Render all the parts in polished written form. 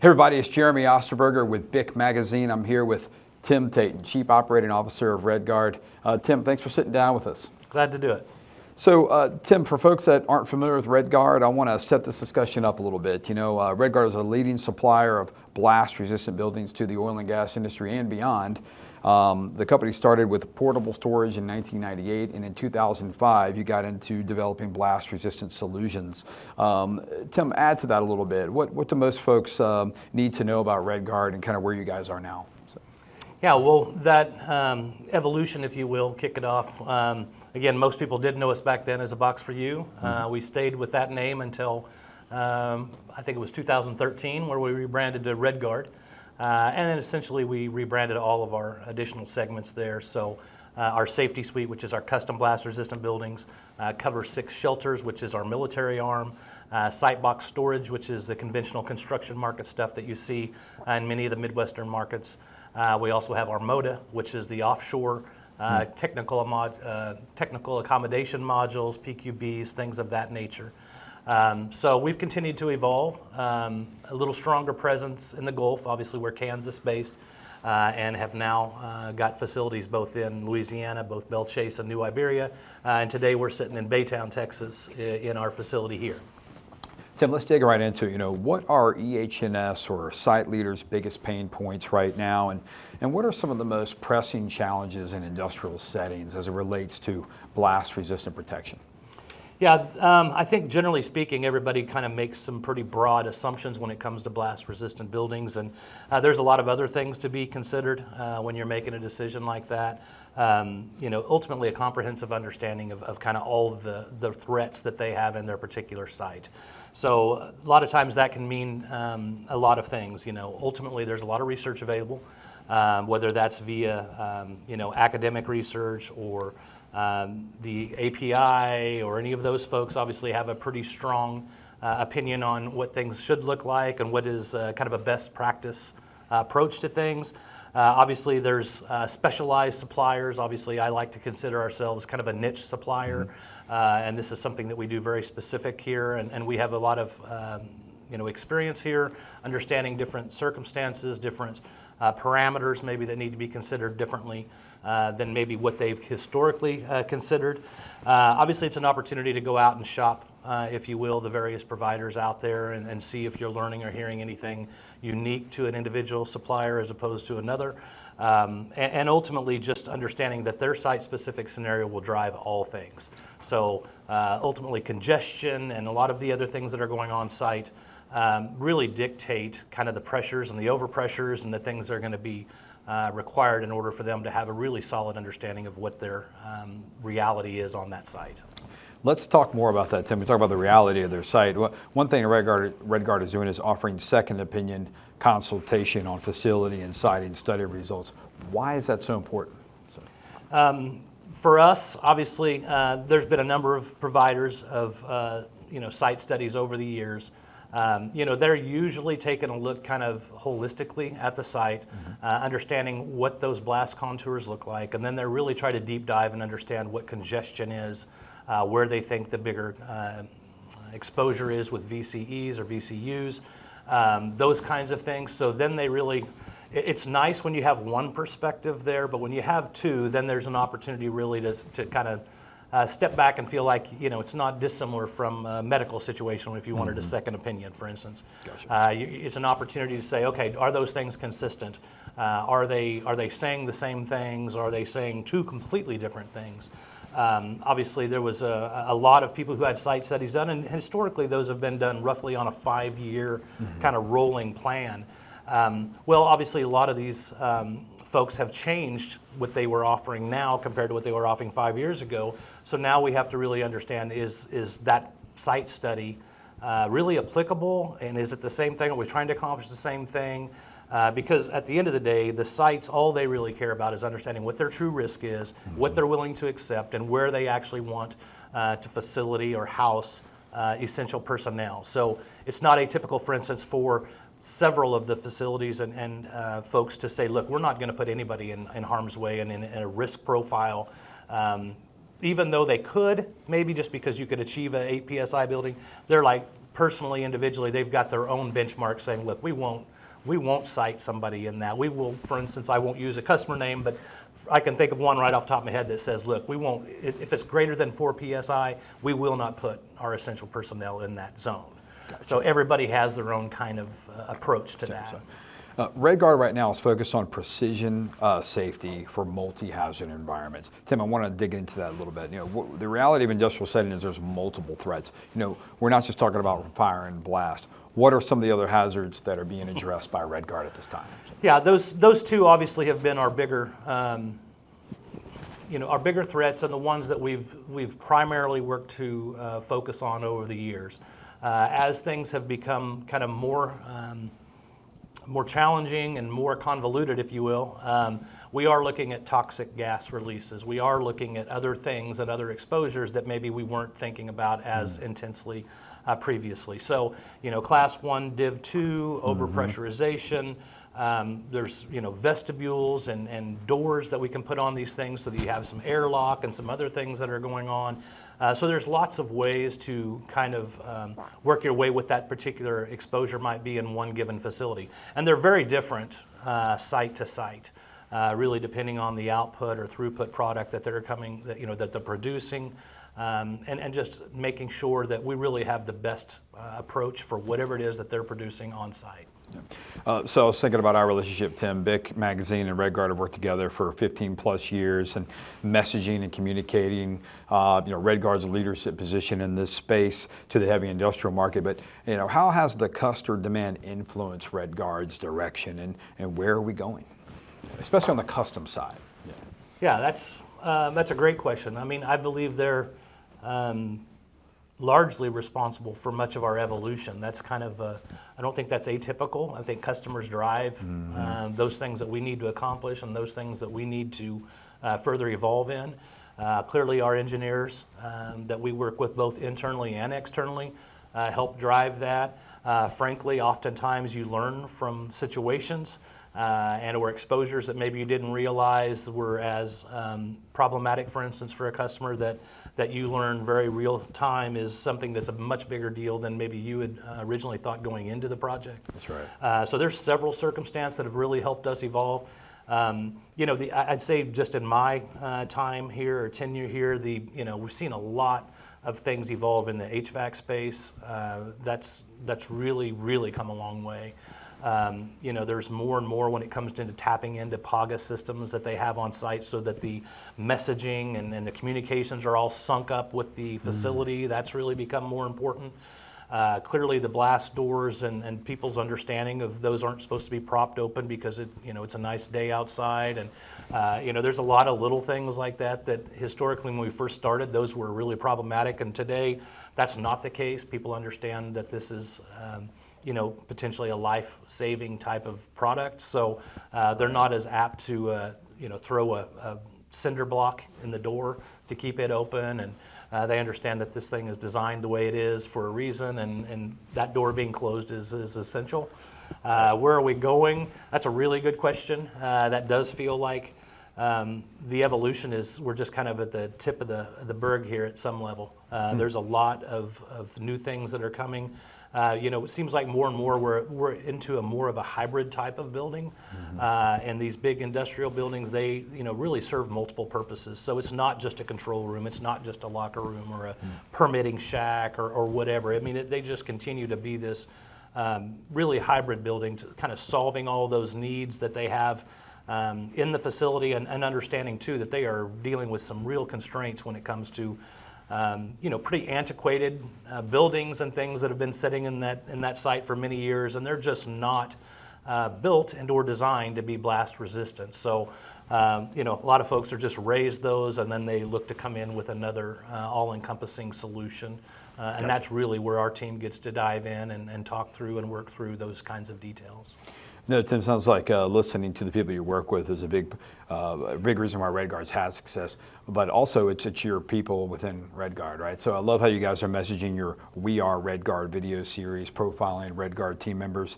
Hey everybody, it's Jeremy Osterberger with BIC Magazine. I'm here with Tim Taton, Chief Operating Officer of RedGuard. Tim, thanks for sitting down with us. Glad to do it. So Tim, for folks that aren't familiar with RedGuard, I want to set this discussion up a little bit. You know, RedGuard is a leading supplier of blast-resistant buildings to the oil and gas industry and beyond. The company started with portable storage in 1998, and in 2005, you got into developing blast-resistant solutions. Tim, add to that a little bit. What do most folks need to know about RedGuard and kind of where you guys are now? Yeah, well, that evolution, if you will, kick it off. Again, most people did know us back then as A Box for You. We stayed with that name until I think it was 2013, where we rebranded to RedGuard. And then essentially we rebranded all of our additional segments there. So our safety suite, which is our custom blast resistant buildings, covers 6 shelters, which is our military arm, site box storage, which is the conventional construction market stuff that you see in many of the Midwestern markets. We also have our MODA, which is the offshore technical accommodation modules, PQBs, things of that nature. So we've continued to evolve, a little stronger presence in the Gulf. Obviously we're Kansas based and have now got facilities both in Louisiana, both Belle Chase and New Iberia, and today we're sitting in Baytown, Texas in our facility here. Tim, let's dig right into it. You know, what are EH&S or site leaders' biggest pain points right now, and what are some of the most pressing challenges in industrial settings as it relates to blast-resistant protection? Yeah, I think generally speaking, everybody kind of makes some pretty broad assumptions when it comes to blast-resistant buildings, and there's a lot of other things to be considered when you're making a decision like that. You know, ultimately a comprehensive understanding of kind of all of the threats that they have in their particular site. So a lot of times that can mean a lot of things. You know, ultimately there's a lot of research available, whether that's via you know, academic research or the API or any of those folks obviously have a pretty strong opinion on what things should look like and what is kind of a best practice approach to things. Obviously there's specialized suppliers. Obviously I like to consider ourselves kind of a niche supplier, and this is something that we do very specific here, and we have a lot of you know, experience here, understanding different circumstances, different parameters maybe that need to be considered differently than maybe what they've historically considered. Obviously it's an opportunity to go out and shop, if you will, the various providers out there and see if you're learning or hearing anything unique to an individual supplier as opposed to another. And ultimately just understanding that their site-specific scenario will drive all things. So ultimately congestion and a lot of the other things that are going on site really dictate kind of the pressures and the overpressures and the things that are going to be required in order for them to have a really solid understanding of what their reality is on that site. Let's talk more about that, Tim. We talk about the reality of their site. One thing RedGuard is doing is offering second opinion consultation on facility and siting study results. Why is that so important? For us, obviously, there's been a number of providers of you know, site studies over the years. You know, they're usually taking a look kind of holistically at the site, understanding what those blast contours look like, and then they're really trying to deep dive and understand what congestion is, where they think the bigger exposure is with VCEs or VCUs, those kinds of things. So then they really, it's nice when you have one perspective there, but when you have two, then there's an opportunity really to kind of step back and feel like, you know, it's not dissimilar from a medical situation if you wanted a second opinion, for instance. Gotcha. It's an opportunity to say, okay, are those things consistent? Are they saying the same things? Are they saying two completely different things? Obviously there was a lot of people who had site studies done, and historically those have been done roughly on a 5-year kind of rolling plan. Well, obviously a lot of these folks have changed what they were offering now compared to what they were offering 5 years ago. So now we have to really understand, is that site study really applicable, and is it the same thing? Are we trying to accomplish the same thing? Because at the end of the day, the sites, all they really care about is understanding what their true risk is, what they're willing to accept, and where they actually want to facility or house essential personnel. So it's not atypical, for instance, for several of the facilities and folks to say, look, we're not going to put anybody in harm's way and in a risk profile. Even though they could, maybe just because you could achieve an 8 PSI building, they're like, personally, individually, they've got their own benchmark saying, look, we won't cite somebody in that. We will, for instance, I won't use a customer name, but I can think of one right off the top of my head that says, look, we won't, if it's greater than 4 PSI, we will not put our essential personnel in that zone. Gotcha. So everybody has their own kind of approach to that. RedGuard right now is focused on precision safety for multi-hazard environments. Tim, I want to dig into that a little bit. The reality of industrial setting is there's multiple threats. We're not just talking about fire and blast. What are some of the other hazards that are being addressed by RedGuard at this time? Yeah, those two obviously have been our bigger, our bigger threats, and the ones that we've primarily worked to focus on over the years. As things have become kind of more challenging and more convoluted, if you will, we are looking at toxic gas releases. We are looking at other things and other exposures that maybe we weren't thinking about as intensely previously. So, class 1, div 2, overpressurization. There's vestibules and doors that we can put on these things so that you have some airlock and some other things that are going on. So there's lots of ways to kind of work your way with that particular exposure might be in one given facility. And they're very different site to site, really depending on the output or throughput product that they're coming, that they're producing. And just making sure that we really have the best approach for whatever it is that they're producing on site. So I was thinking about our relationship, Tim. BIC Magazine and RedGuard have worked together for 15 plus years, and messaging and communicating, RedGuard's leadership position in this space to the heavy industrial market. But how has the customer demand influenced RedGuard's direction, and where are we going, especially on the custom side? Yeah, that's a great question. I mean, I believe they're largely responsible for much of our evolution. That's kind of, I don't think that's atypical. I think customers drive those things that we need to accomplish and those things that we need to further evolve in. Clearly our engineers that we work with both internally and externally help drive that. Frankly, oftentimes you learn from situations or exposures that maybe you didn't realize were as problematic, for instance, for a customer that you learn very real time is something that's a much bigger deal than maybe you had originally thought going into the project. That's right. So there's several circumstances that have really helped us evolve. I'd say just in my time here or tenure here, we've seen a lot of things evolve in the HVAC space. That's really, really come a long way. There's more and more when it comes to tapping into PAGA systems that they have on site so that the messaging and the communications are all sunk up with the facility. That's really become more important. Clearly the blast doors and people's understanding of those aren't supposed to be propped open because it's a nice day outside. And there's a lot of little things like that historically when we first started, those were really problematic. And today that's not the case. People understand that this is potentially a life-saving type of product. So they're not as apt to, throw a cinder block in the door to keep it open. And they understand that this thing is designed the way it is for a reason, and that door being closed is essential. Where are we going? That's a really good question. That does feel like the evolution is, we're just kind of at the tip of the berg here at some level. There's a lot of new things that are coming. It seems like more and more we're into a more of a hybrid type of building, and these big industrial buildings, they really serve multiple purposes. So it's not just a control room, it's not just a locker room or a permitting shack or whatever. I mean, they just continue to be this really hybrid building, to kind of solving all those needs that they have in the facility, and understanding too that they are dealing with some real constraints when it comes to pretty antiquated buildings and things that have been sitting in that site for many years, and they're just not built and or designed to be blast resistant. So, a lot of folks are just raise those, and then they look to come in with another all-encompassing solution. And that's really where our team gets to dive in and talk through and work through those kinds of details. No, Tim, sounds like listening to the people you work with is a big reason why RedGuard's had success. But also, it's your people within RedGuard, right? So I love how you guys are messaging your "We Are RedGuard" video series, profiling RedGuard team members.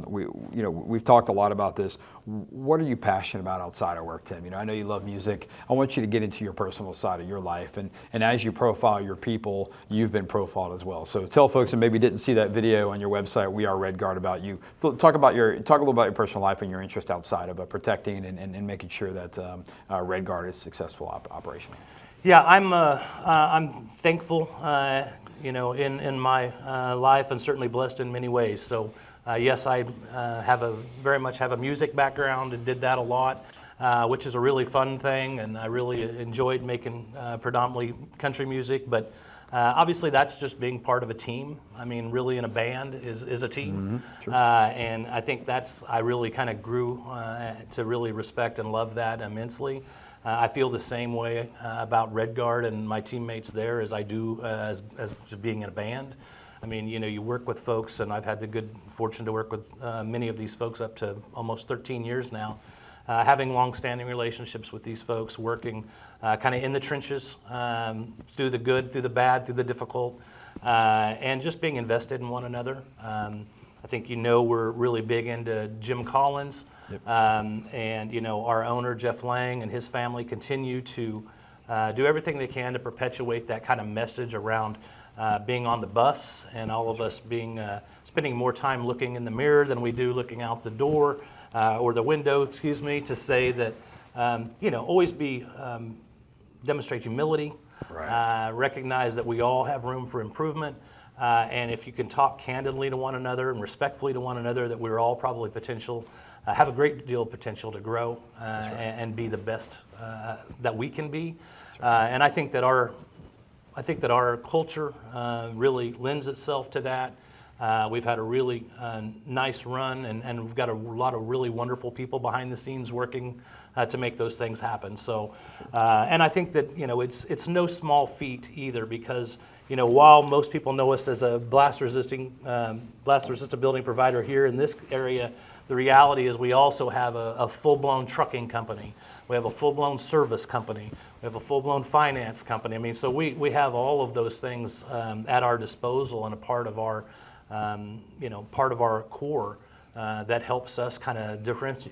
We've talked a lot about this. What are you passionate about outside of work, Tim? I know you love music. I want you to get into your personal side of your life, and as you profile your people, you've been profiled as well. So tell folks that maybe didn't see that video on your website, We Are RedGuard, about you. Talk a little about your personal life and your interest outside of protecting and making sure that RedGuard is successful operationally. Yeah, I'm thankful, in my life, and certainly blessed in many ways. So yes, I very much have a music background and did that a lot, which is a really fun thing, and I really enjoyed making predominantly country music. But obviously, that's just being part of a team. I mean, really, in a band is a team, Sure. And I think I really kind of grew to really respect and love that immensely. I feel the same way about RedGuard and my teammates there as I do as being in a band. I mean, you work with folks, and I've had the good fortune to work with many of these folks up to almost 13 years now, having long-standing relationships with these folks, working kind of in the trenches, through the good, through the bad, through the difficult, and just being invested in one another. I think we're really big into Jim Collins. Yep. And our owner, Jeff Lang, and his family continue to do everything they can to perpetuate that kind of message around being on the bus, and all of us spending more time looking in the mirror than we do looking out the door or the window, to say that, always demonstrate humility, Right. Recognize that we all have room for improvement. And if you can talk candidly to one another and respectfully to one another, that we're all probably have a great deal of potential to grow and be the best that we can be. And I think that our culture really lends itself to that. We've had a really nice run, and we've got a lot of really wonderful people behind the scenes working to make those things happen. So, and I think that it's no small feat either, because while most people know us as a blast-resistant building provider here in this area, the reality is we also have a full-blown trucking company. We have a full-blown service company. We have a full-blown finance company. I mean, so we have all of those things at our disposal, and a part of our core that helps us kind of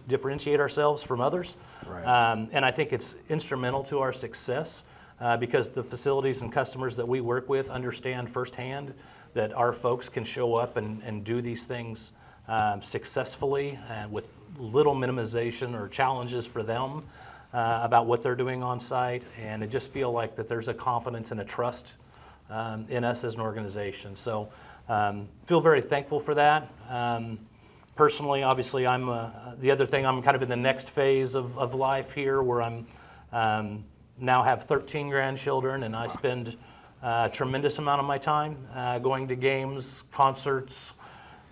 differentiate ourselves from others. Right. And I think it's instrumental to our success. Because the facilities and customers that we work with understand firsthand that our folks can show up and do these things successfully and with little minimization or challenges for them about what they're doing on site. And I just feel like that there's a confidence and a trust in us as an organization. So feel very thankful for that. Personally, obviously, the other thing, I'm kind of in the next phase of life here, where I'm now have 13 grandchildren, and I spend a tremendous amount of my time going to games, concerts,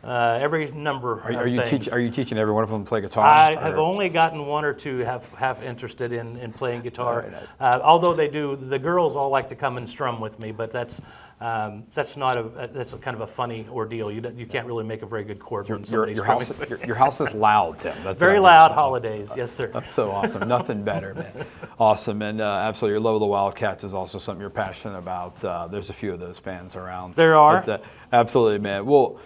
every number of things. Are you teaching every one of them to play guitar? I have only gotten one or two have interested in playing guitar. Very nice. Although the girls all like to come and strum with me, but that's kind of a funny ordeal. You can't really make a very good chord when somebody's strumming. Your house is loud, Tim. That's very loud holidays, yes, sir. That's so awesome. Nothing better, man. Awesome, and absolutely, your love of the Wildcats is also something you're passionate about. There's a few of those fans around. There are. But, absolutely, man. Well,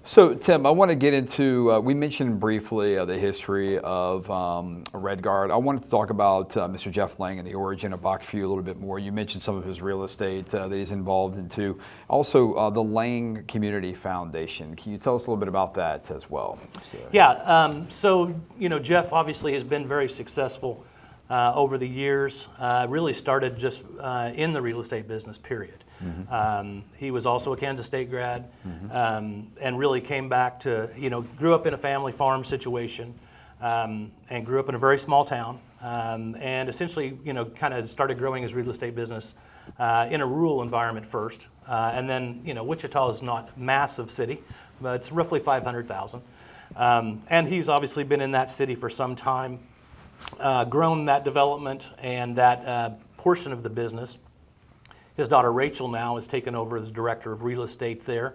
so Tim, I want to get into, we mentioned briefly the history of RedGuard. I wanted to talk about Mr. Jeff Lang and the origin of BIC a little bit more. You mentioned some of his real estate that he's involved in too. Also, the Lang Community Foundation. Can you tell us a little bit about that as well? Yeah, so Jeff obviously has been very successful over the years. Really started just in the real estate business, period. Mm-hmm. He was also a Kansas State grad, and really came back to, grew up in a family farm situation, and grew up in a very small town, and essentially, kind of started growing his real estate business in a rural environment first. And then, Wichita is not a massive city, but it's roughly 500,000. And he's obviously been in that city for some time, grown that development and that portion of the business. His daughter Rachel now has taken over as director of real estate there,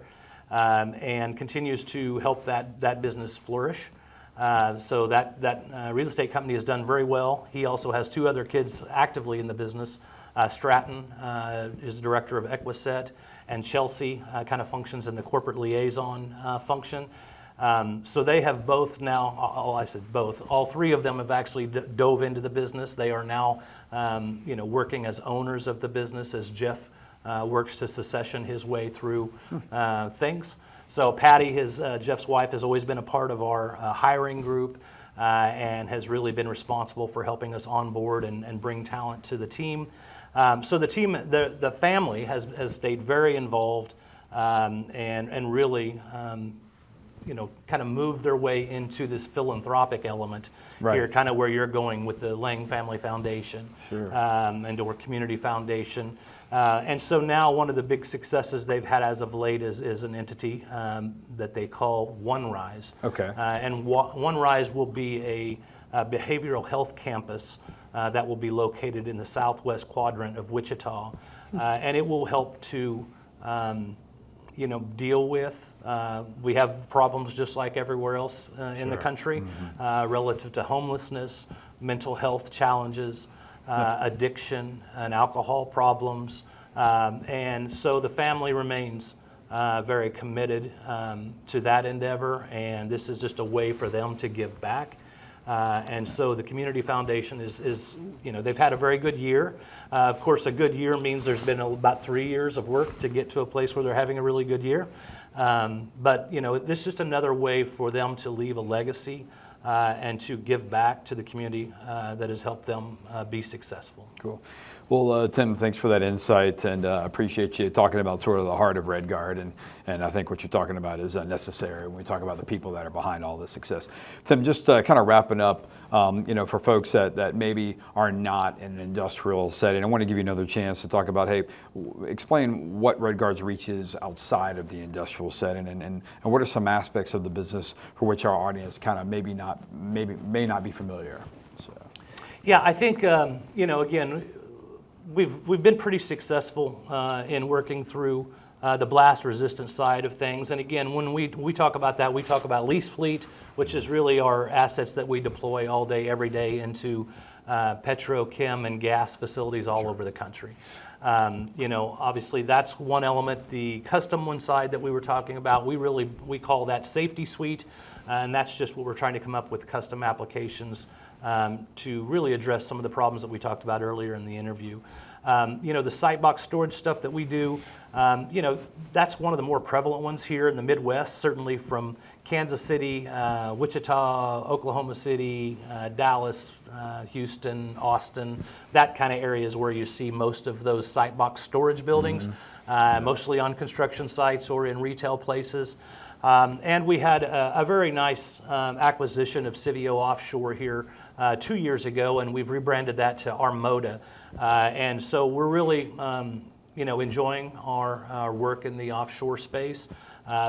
and continues to help that business flourish. So that real estate company has done very well. He also has 2 other kids actively in the business. Stratton is the director of Equiset, and Chelsea kind of functions in the corporate liaison function. So they have both now, I said both, all 3 of them have actually dove into the business. They are now working as owners of the business as Jeff works to succession his way through things. So Patty, Jeff's wife, has always been a part of our hiring group and has really been responsible for helping us onboard and bring talent to the team. So the team, the family has stayed very involved and really kind of moved their way into this philanthropic element here, kind of where you're going with the Lang Family Foundation and or Community Foundation. And so now one of the big successes they've had as of late is an entity that they call One Rise. Okay. And One Rise will be a behavioral health campus that will be located in the southwest quadrant of Wichita. And it will help to deal with, we have problems just like everywhere else in the country relative to homelessness, mental health challenges, addiction and alcohol problems. And so the family remains very committed to that endeavor, and this is just a way for them to give back. And so the Community Foundation is they've had a very good year. Of course, a good year means there's been about 3 years of work to get to a place where they're having a really good year. But this is just another way for them to leave a legacy and to give back to the community that has helped them be successful. Cool. Well, Tim, thanks for that insight, and appreciate you talking about sort of the heart of RedGuard, and I think what you're talking about is necessary when we talk about the people that are behind all this success. Tim, just kind of wrapping up, for folks that maybe are not in an industrial setting, I want to give you another chance to talk about, hey, explain what RedGuard's reach is outside of the industrial setting, and what are some aspects of the business for which our audience kind of may not be familiar. So. Yeah, I think again, we've been pretty successful in working through the blast resistant side of things. And again, when we talk about that, we talk about lease fleet, which is really our assets that we deploy all day, every day into petrochem and gas facilities all over the country. Obviously that's one element. The custom one side that we were talking about, we call that safety suite, and that's just what we're trying to come up with, custom applications to really address some of the problems that we talked about earlier in the interview. The site box storage stuff that we do, that's one of the more prevalent ones here in the Midwest, certainly from Kansas City, Wichita, Oklahoma City, Dallas, Houston, Austin, that kind of areas where you see most of those site box storage buildings, mostly on construction sites or in retail places. And we had a very nice acquisition of Civio Offshore here 2 years ago, and we've rebranded that to Armada. And so we're really enjoying our work in the offshore space.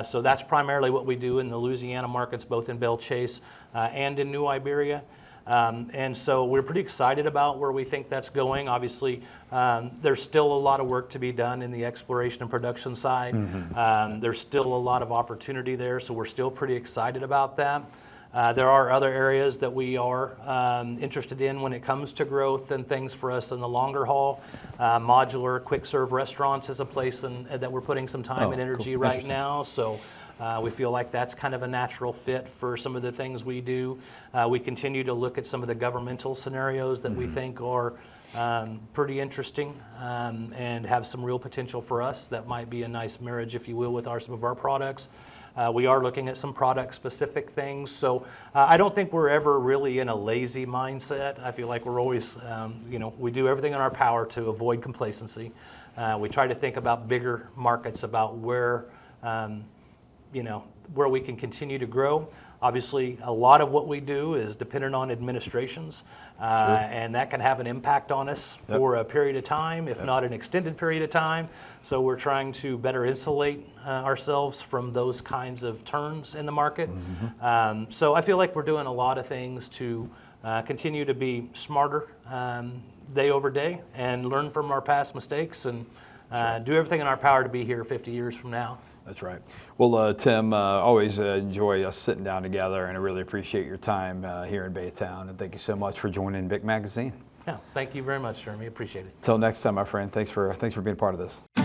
So that's primarily what we do in the Louisiana markets, both in Belle Chase and in New Iberia. And so we're pretty excited about where we think that's going. Obviously, there's still a lot of work to be done in the exploration and production side. There's still a lot of opportunity there, so we're still pretty excited about that. There are other areas that we are interested in when it comes to growth and things for us in the longer haul. Modular quick serve restaurants is a place that we're putting some time and energy right now. So we feel like that's kind of a natural fit for some of the things we do. We continue to look at some of the governmental scenarios that we think are pretty interesting and have some real potential for us. That might be a nice marriage, if you will, with some of our products. We are looking at some product-specific things. So I don't think we're ever really in a lazy mindset. I feel like we're always, we do everything in our power to avoid complacency. We try to think about bigger markets, about where we can continue to grow. Obviously, a lot of what we do is dependent on administrations, and that can have an impact on us for a period of time, if not an extended period of time. So we're trying to better insulate ourselves from those kinds of turns in the market. So I feel like we're doing a lot of things to continue to be smarter day over day and learn from our past mistakes and do everything in our power to be here 50 years from now. That's right. Well, Tim, always enjoy us sitting down together, and I really appreciate your time here in Baytown. And thank you so much for joining BIC Magazine. Yeah, thank you very much, Jeremy. Appreciate it. Till next time, my friend. Thanks for being part of this.